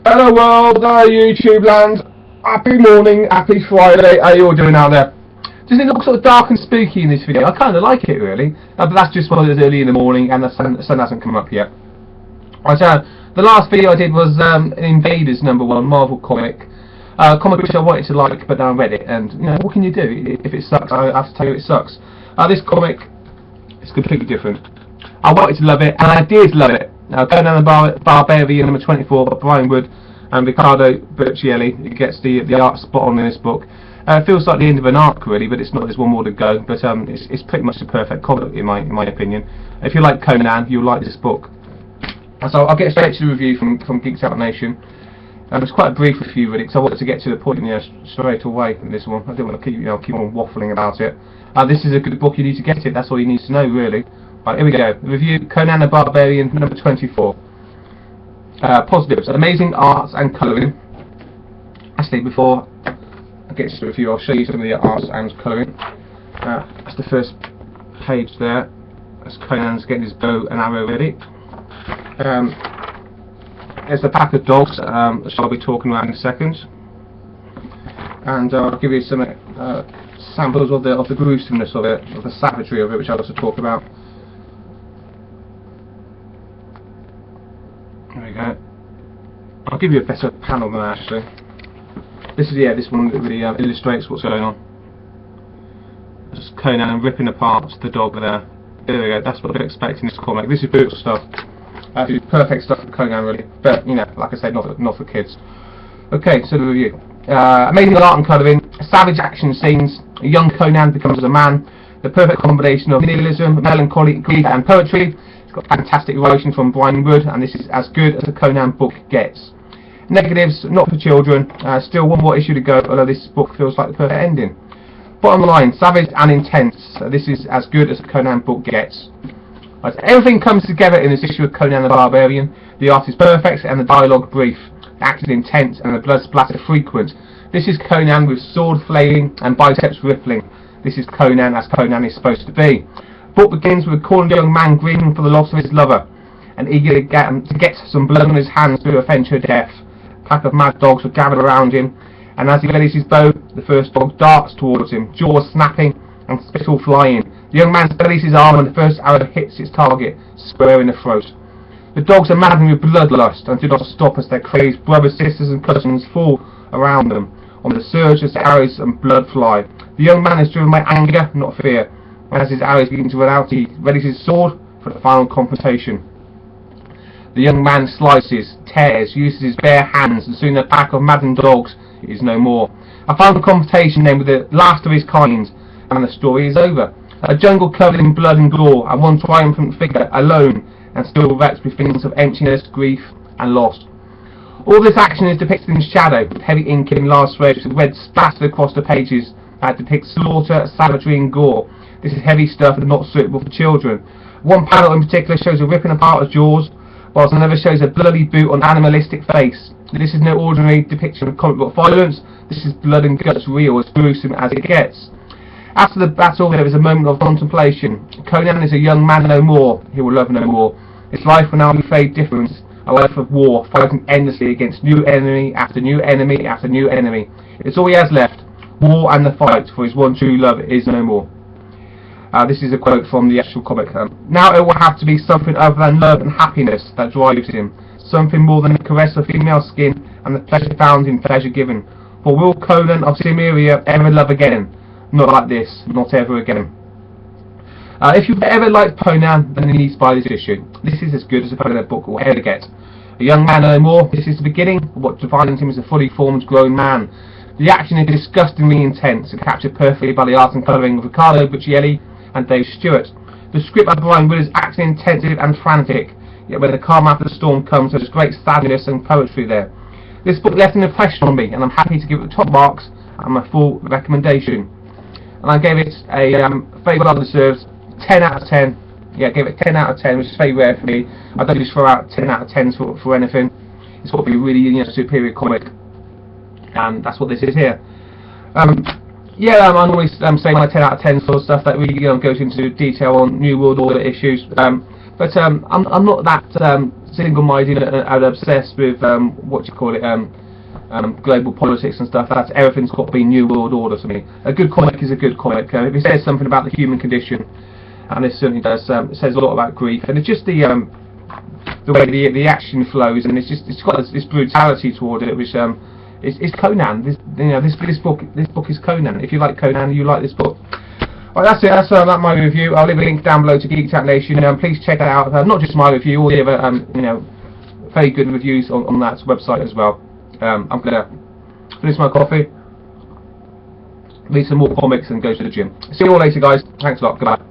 Hello world, hello YouTube land. Happy morning, happy Friday. How are you all doing out there? Doesn't it look sort of dark and spooky in this video? I kind of like it really, but that's just when it's early in the morning and the sun hasn't come up yet. Right, the last video I did was Invaders #1 Marvel comic. Comic which I wanted to like, but now I read it, and you know, what can you do? If it sucks, I have to tell you it sucks. This comic is completely different. I wanted to love it, and I did love it. Conan the Barbarian #24 by Brian Wood and Riccardo Burchielli. It gets the art spot on in this book. It feels like the end of an arc really, but it's not. There's one more to go. But it's pretty much the perfect comic in my opinion. If you like Conan, you'll like this book. So I'll get straight to the review from Geeks Out Nation. It's quite a brief review really, because I wanted to get to the point, straight away in this one. I didn't want to keep on waffling about it. This is a good book. You need to get it. That's all you need to know really. Right, here we go. Review Conan the Barbarian #24. Positives: amazing art and colouring. Actually, before I get to the review, I'll show you some of the art and colouring. That's the first page there. That's Conan's getting his bow and arrow ready. There's the pack of dogs, which I'll be talking about in a second. And I'll give you some samples of the gruesomeness of it, of the savagery of it, which I'll also talk about. There we go. I'll give you a better panel than that actually. This one really illustrates what's going on. Just Conan ripping apart the dog there. There we go. That's what I expect in this comic. This is brutal stuff. Absolutely perfect stuff for Conan really, but like I said, not for kids. Okay, so the review. Amazing art and colouring, savage action scenes. A young Conan becomes a man. The perfect combination of nihilism, melancholy, grief, and poetry. It's got fantastic writing from Brian Wood, and this is as good as a Conan book gets. Negatives: not for children. Still one more issue to go, although this book feels like the perfect ending. Bottom line: savage and intense. This is as good as a Conan book gets. Right, everything comes together in this issue of Conan the Barbarian. The art is perfect and the dialogue brief. The action is intense and the blood splatter frequent. This is Conan with sword flailing and biceps rippling. This is Conan as Conan is supposed to be. The book begins with a cornered young man grieving for the loss of his lover and eager to get some blood on his hands to avenge her death. A pack of mad dogs are gathered around him, and as he readies his bow, the first dog darts towards him, jaws snapping and spittle flying. The young man steadies his arm and the first arrow hits its target square in the throat. The dogs are maddened with bloodlust and do not stop as their crazed brothers, sisters and cousins fall around them on the surge as arrows and blood fly. The young man is driven by anger, not fear, and as his arrows begin to run out, he readies his sword for the final confrontation. The young man slices, tears, uses his bare hands, and soon the pack of maddened dogs is no more. A final confrontation then with the last of his kind, and the story is over. A jungle covered in blood and gore, and one triumphant figure, alone, and still wrecked with feelings of emptiness, grief, and loss. All this action is depicted in shadow, with heavy ink in large strokes, with red splattered across the pages that depict slaughter, savagery, and gore. This is heavy stuff and not suitable for children. One panel in particular shows a ripping apart of jaws, whilst another shows a bloody boot on animalistic face. This is no ordinary depiction of comic book violence. This is blood and guts real, as gruesome as it gets. After the battle, there is a moment of contemplation. Conan is a young man no more. He will love no more. His life will now be fade different. A life of war, fighting endlessly against new enemy after new enemy after new enemy. It's all he has left. War and the fight, for his one true love is no more. This is a quote from the actual comic. Now it will have to be something other than love and happiness that drives him. Something more than the caress of female skin and the pleasure found in pleasure given. For will Conan of Cimmeria ever love again? Not like this, not ever again. If you've ever liked Conan, then you need to buy this issue. This is as good as a Conan book will ever get. A young man no more, this is the beginning of what defines him as a fully formed grown man. The action is disgustingly intense and captured perfectly by the art and colouring of Riccardo Burchielli and Dave Stewart. The script by Brian Wood is action intensive and frantic, yet when the calm after the storm comes, there is great sadness and poetry there. This book left an impression on me, and I'm happy to give it the top marks and my full recommendation. And I gave it a very well deserved 10 out of 10. Yeah, I gave it 10 out of 10, which is very rare for me. I don't just throw out 10 out of 10s for anything. It's got to be a really superior comic, and that's what this is here. I'm always saying my 10 out of 10 sort of stuff that really goes into detail on New World Order issues. But I'm not that single-minded and obsessed with what you call it, global politics and stuff. That's everything's got to be New World Order to me. A good comic is a good comic. If it says something about the human condition, and it certainly does, it says a lot about grief, and it's just the way the action flows, and it's got this brutality toward it, which it's Conan. This book is Conan. If you like Conan, you like this book. Right, that's it. That's my review. I'll leave a link down below to Geeked Out Nation. Please check it out. Not just my review, all the other very good reviews on that website as well. I'm gonna finish my coffee, read some more comics, and go to the gym. See you all later, guys. Thanks a lot. Goodbye.